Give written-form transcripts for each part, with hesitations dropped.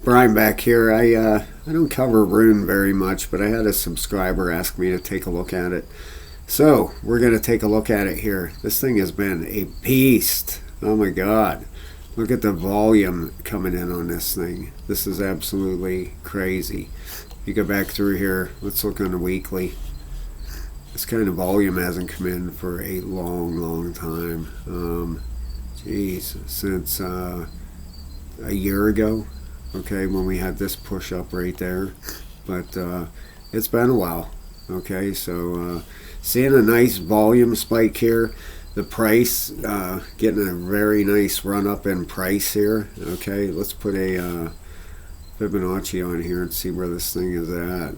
Brian back here. I don't cover Rune very much, but I had a subscriber ask me to take a look at it. So we're going to take a look at it here. This thing has been a beast. Oh my God. Look at the volume coming in on this thing. This is absolutely crazy. You go back through here. Let's look on the weekly. This kind of volume hasn't come in for a long time. Geez, since a year ago. Okay, when we had this push up right there. But it's been a while. Okay, so seeing a nice volume spike here. The price, getting a very nice run up in price here. Okay, let's put a Fibonacci on here and see where this thing is at.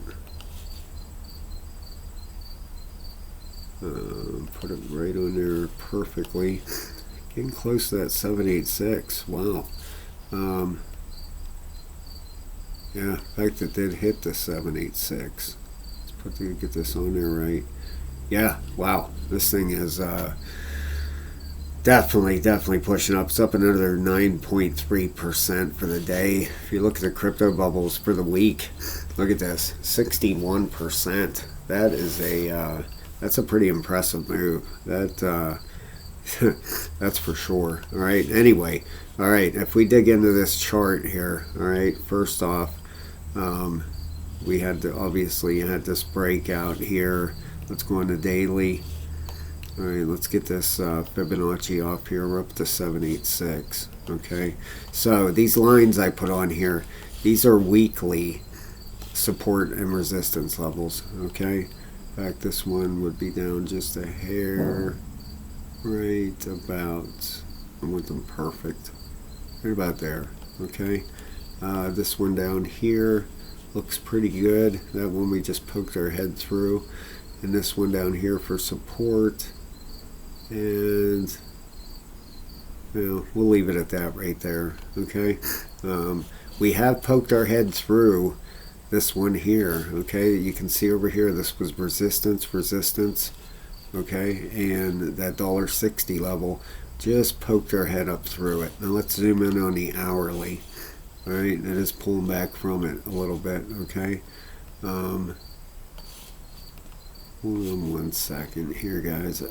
Put it right on there perfectly. Getting close to that 786. Wow. Yeah, in fact it did hit the 786. Let's get this on there right. Yeah, wow. This thing is definitely pushing up. It's up another 9.3% for the day. If you look at the crypto bubbles for the week, look at this, 61%. That is that's a pretty impressive move. That that's for sure. All right. Anyway, all right. If we dig into this chart here, all right. First off, we had to obviously had this breakout here. Let's go on the daily. All right, let's get this Fibonacci off here. We're up to 786. Okay, so these lines I put on here, these are weekly support and resistance levels. Okay, in fact, this one would be down just a hair, right about. I want them perfect, right about there. Okay, this one down here looks pretty good. That one we just poked our head through. And this one down here for support. And we'll leave it at that right there. Okay. We have poked our head through this one here. Okay. You can see over here this was resistance. Okay. And that $1.60 level just poked our head up through it. Now let's zoom in on the hourly. All right. It is pulling back from it a little bit. Okay. Hold on 1 second here, guys.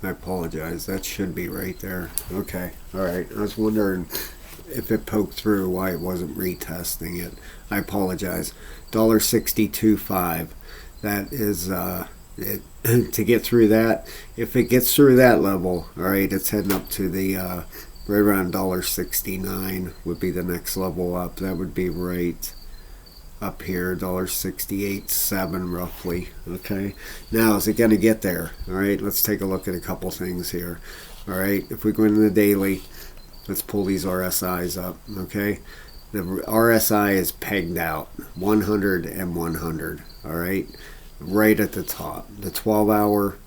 I apologize. That should be right there. Okay. All right. I was wondering if it poked through, why it wasn't retesting it. I apologize. $1.62.5. That is it. To get through that. If it gets through that level, all right, it's heading up to the right around $1.69 would be the next level up. That would be right up here, $1.68.7 roughly. Okay. Now, is it going to get there? All right. Let's take a look at a couple things here. All right. If we go into the daily, let's pull these RSIs up. Okay. The RSI is pegged out 100 and 100. All right. Right at the top. The 12-hour,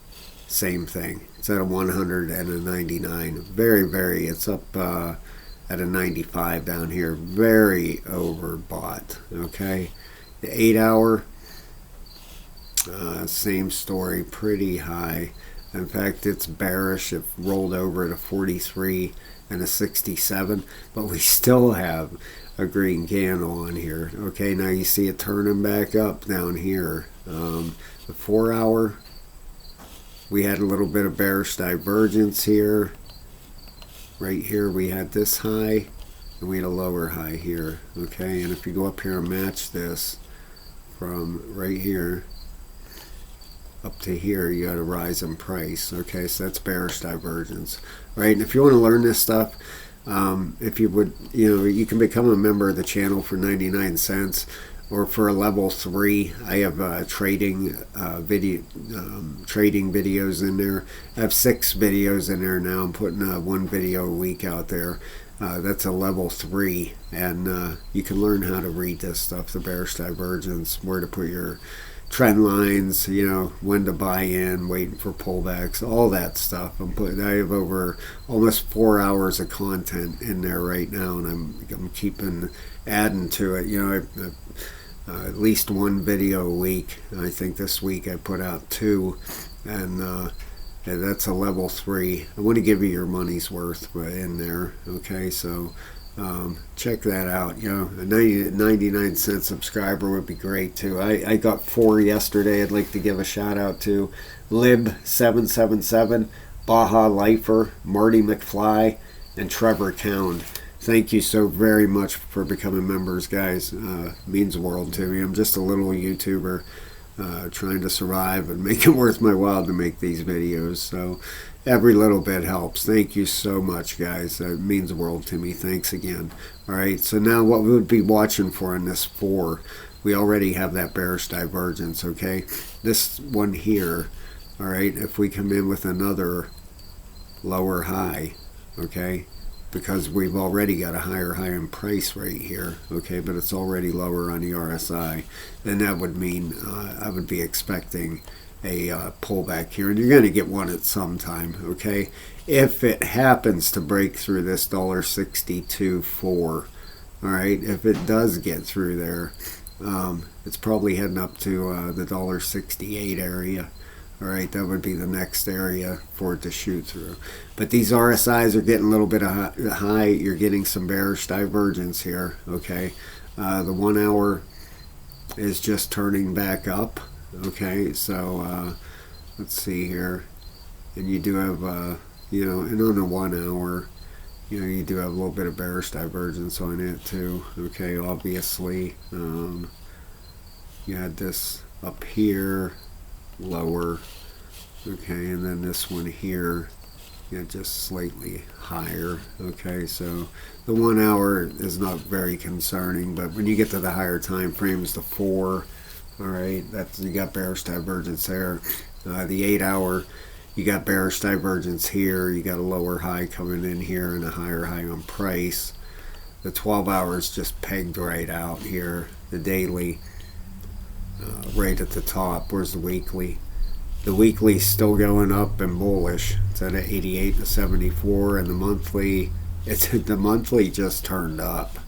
same thing. It's at a 100 and a 99. Very, it's up at a 95 down here. Very overbought. Okay. The 8-hour, same story. Pretty high. In fact, it's bearish. It rolled over to 43 and a 67. But we still have a green candle on here. Okay. Now you see it turning back up down here. The 4-hour, we had a little bit of bearish divergence here. Right here we had this high, and we had a lower high here. Okay, and if you go up here and match this from right here up to here, you got a rise in price. Okay, so that's bearish divergence. Right, and if you want to learn this stuff, if you would, you can become a member of the channel for 99 cents. Or for a level 3, I have trading videos in there. I have 6 videos in there now. I'm putting 1 video a week out there. That's a level 3, and you can learn how to read this stuff, the bearish divergence, where to put your trend lines, when to buy in, waiting for pullbacks, all that stuff. I have over almost 4 hours of content in there right now, and I'm keeping adding to it. At least 1 video a week. I think this week I put out 2, and That's a level 3. I want to give you your money's worth in there. Okay, so check that out. You know, a 99-cent subscriber would be great too. I got 4 yesterday. I'd like to give a shout out to Lib777, Baja Lifer, Marty McFly, and Trevor Cound. Thank you so very much for becoming members, guys. Means the world to me. I'm just a little YouTuber trying to survive and make it worth my while to make these videos. So every little bit helps. Thank you so much, guys. It means the world to me. Thanks again. All right, so now what we would be watching for in this 4, we already have that bearish divergence, okay? This one here, all right, if we come in with another lower high, okay, because we've already got a higher high in price right here, okay, but it's already lower on the RSI, then that would mean I would be expecting a pullback here, and you're going to get one at some time, okay? If it happens to break through this $1.62.4, all right, if it does get through there, it's probably heading up to the $1.68 area. All right, that would be the next area for it to shoot through. But these RSIs are getting a little bit of high. You're getting some bearish divergence here, okay? The 1 hour is just turning back up, okay? So let's see here. And you do have, you know, and on the 1 hour, you know, you do have a little bit of bearish divergence on it too, okay? Obviously, you had this up here, lower, okay, and then this one here, yeah, just slightly higher, okay? So the 1 hour is not very concerning, but when you get to the higher time frames, the 4, all right, that's, you got bearish divergence there. The 8 hour, you got bearish divergence here, you got a lower high coming in here and a higher high on price. The 12 hours just pegged right out here. The daily, right at the top. Where's the weekly? The weekly's still going up and bullish. It's at 88 to 74, and the monthly, the monthly just turned up.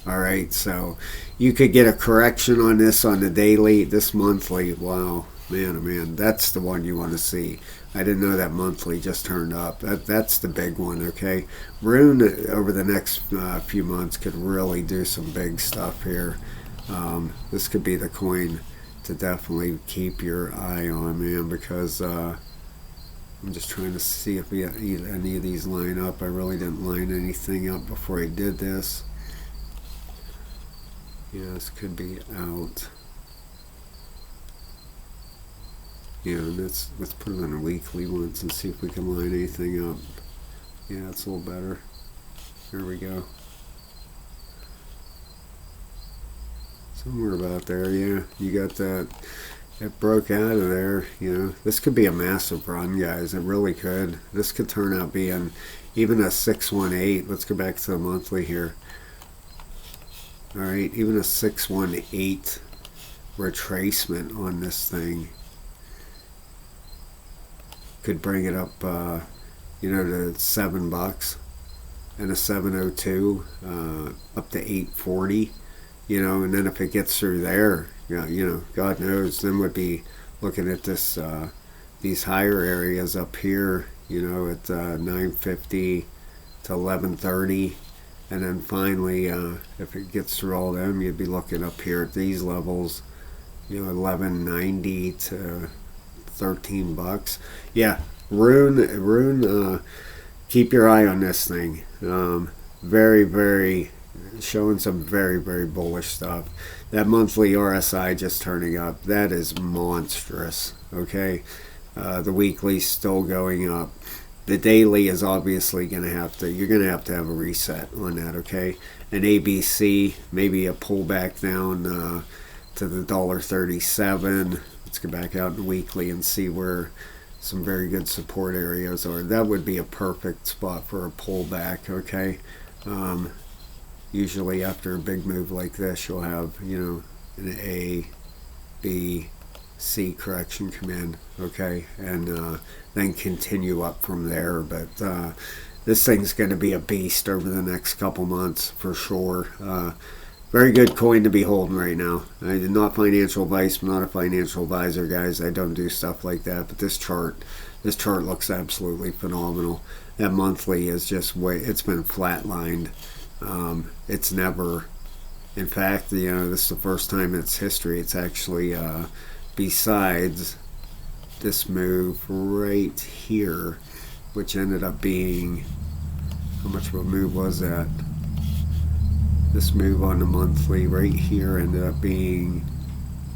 All right, so you could get a correction on this on the daily. This monthly, wow, man, oh man, that's the one you want to see. I didn't know that monthly just turned up. That's the big one, okay? Rune over the next few months could really do some big stuff here. This could be the coin to definitely keep your eye on, man, because I'm just trying to see if any of these line up. I really didn't line anything up before I did this. Yeah, this could be out. Yeah, and let's put it on a weekly once and see if we can line anything up. Yeah, it's a little better. Here we go. Somewhere about there, yeah. You got that. It broke out of there, you know. This could be a massive run, guys. It really could. This could turn out being even a 618. Let's go back to the monthly here. All right, even a 618 retracement on this thing could bring it up, you know, to $7, and a 702 up to 840. You know, and then if it gets through there, you know, God knows, then we'd be looking at this, these higher areas up here, you know, at 950 to 1130, and then finally, if it gets through all them, you'd be looking up here at these levels, you know, 1190 to $13. Yeah, Rune, keep your eye on this thing. Very, very. Showing some very, very bullish stuff. That monthly RSI just turning up, that is monstrous, okay? The weekly's still going up. The daily is obviously going to have to, you're going to have a reset on that, okay? An ABC, maybe a pullback down to the $1.37. Let's go back out in the weekly and see where some very good support areas are. That would be a perfect spot for a pullback, okay? Usually after a big move like this, you'll have, you know, an A, B, C correction come in, okay, and then continue up from there. But this thing's going to be a beast over the next couple months for sure. Very good coin to be holding right now. Not financial advice. I'm not a financial advisor, guys. I don't do stuff like that. But this chart This chart looks absolutely phenomenal. That monthly is just it's been flatlined. It's never, in fact, this is the first time in its history it's actually, besides this move right here, which ended up being, how much of a move was that? This move on the monthly right here ended up being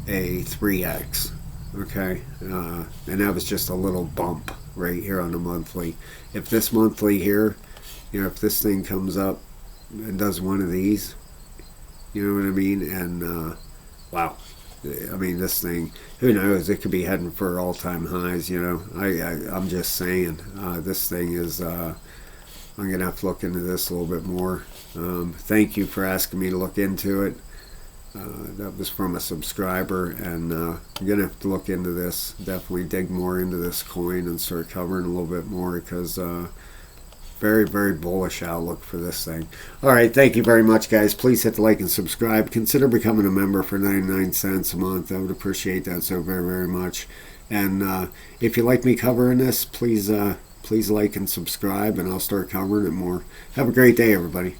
a 3x. Okay, and that was just a little bump right here on the monthly. If this monthly here, if this thing comes up and does one of these, you know what I mean? And wow, I mean, this thing, who knows? It could be heading for all-time highs. I'm just saying, this thing is. I'm gonna have to look into this a little bit more. Thank you for asking me to look into it. That was from a subscriber, and I'm gonna have to look into this. Definitely dig more into this coin and start covering a little bit more, because very, very bullish outlook for this thing. All right, thank you very much, guys. Please hit the like and subscribe. Consider becoming a member for 99 cents a month. I would appreciate that so very, very much. And if you like me covering this, please like and subscribe, and I'll start covering it more. Have a great day, everybody.